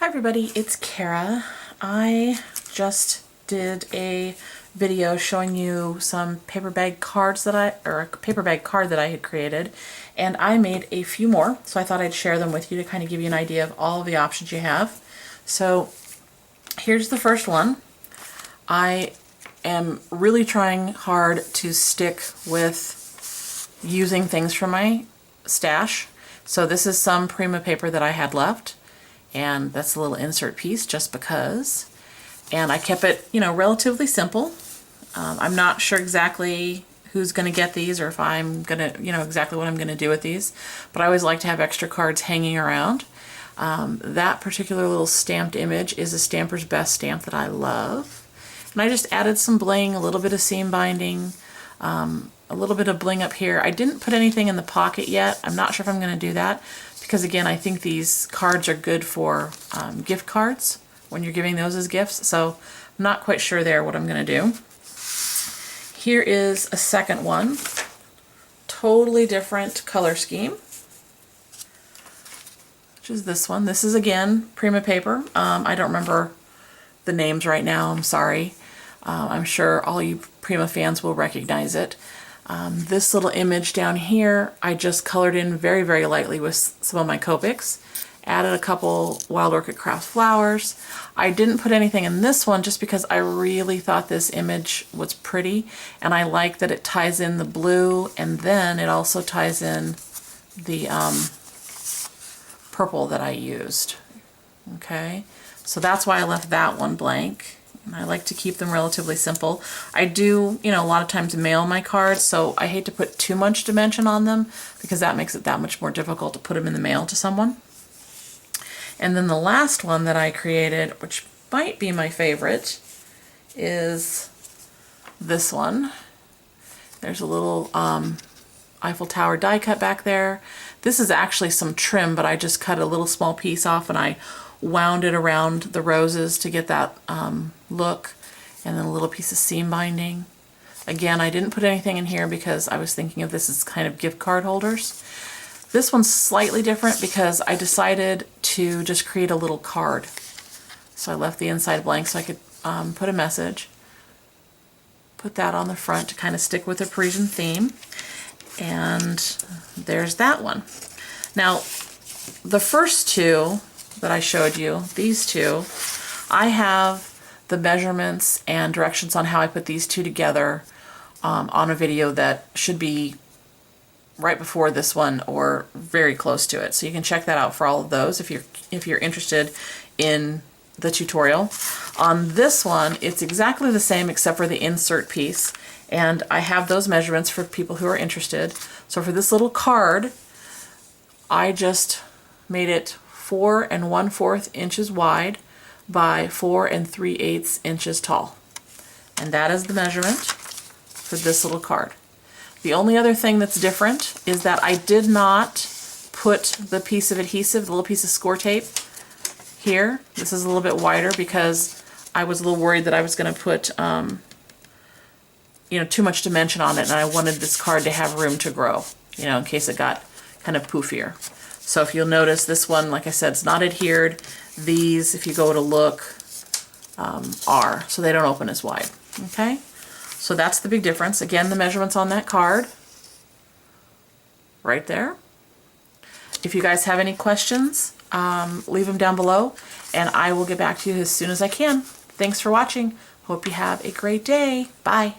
everybody, it's Kara. I just did a video showing you some paper bag cards that a paper bag card that I had created, and I made a few more, so I thought I'd share them with you to kind of give you an idea of all of the options you have. So here's the first one. I am really trying hard to stick with using things from my stash. So this is some Prima paper that I had left, and that's a little insert piece just because. And I kept it, relatively simple. I'm not sure exactly who's going to get these or if I'm going to, exactly what I'm going to do with these, but I always like to have extra cards hanging around. That particular little stamped image is a Stamper's Best stamp that I love. And I just added some bling, a little bit of seam binding, a little bit of bling up here. I didn't put anything in the pocket yet. I'm not sure if I'm going to do that because, again, I think these cards are good for gift cards when you're giving those as gifts. So I'm not quite sure there what I'm going to do. Here is a second one. Totally different color scheme, which is this one. This is, again, Prima paper. I don't remember the names right now. I'm sorry. I'm sure all you Prima fans will recognize it. This little image down here, I just colored in very, very lightly with some of my Copics. Added a couple Wild Orchid Craft flowers. I didn't put anything in this one just because I really thought this image was pretty, and I like that it ties in the blue, and then it also ties in the purple that I used. Okay, so that's why I left that one blank. And I like to keep them relatively simple. I do, a lot of times mail my cards, so I hate to put too much dimension on them because that makes it that much more difficult to put them in the mail to someone. And then the last one that I created, which might be my favorite, is this one. There's a little Eiffel Tower die cut back there. This is actually some trim, but I just cut a little small piece off and I wound it around the roses to get that look, and then a little piece of seam binding. Again, I didn't put anything in here because I was thinking of this as kind of gift card holders. This one's slightly different because I decided to just create a little card. So I left the inside blank so I could put a message. Put that on the front to kind of stick with the Parisian theme. And there's that one. Now, the first two that I showed you, these two, I have the measurements and directions on how I put these two together on a video that should be right before this one or very close to it. So you can check that out for all of those if you're interested in the tutorial. On this one, it's exactly the same except for the insert piece, and I have those measurements for people who are interested. So for this little card, I just made it 4 1/4 inches wide by 4 3/8 inches tall. And that is the measurement for this little card. The only other thing that's different is that I did not put the piece of adhesive, the little piece of score tape here. This is a little bit wider because I was a little worried that I was going to put too much dimension on it, and I wanted this card to have room to grow, in case it got kind of poofier. So if you'll notice, this one, like I said, it's not adhered. These, if you go to look, are, so they don't open as wide. Okay? So that's the big difference. Again, the measurements on that card, right there. If you guys have any questions, leave them down below, and I will get back to you as soon as I can. Thanks for watching. Hope you have a great day. Bye.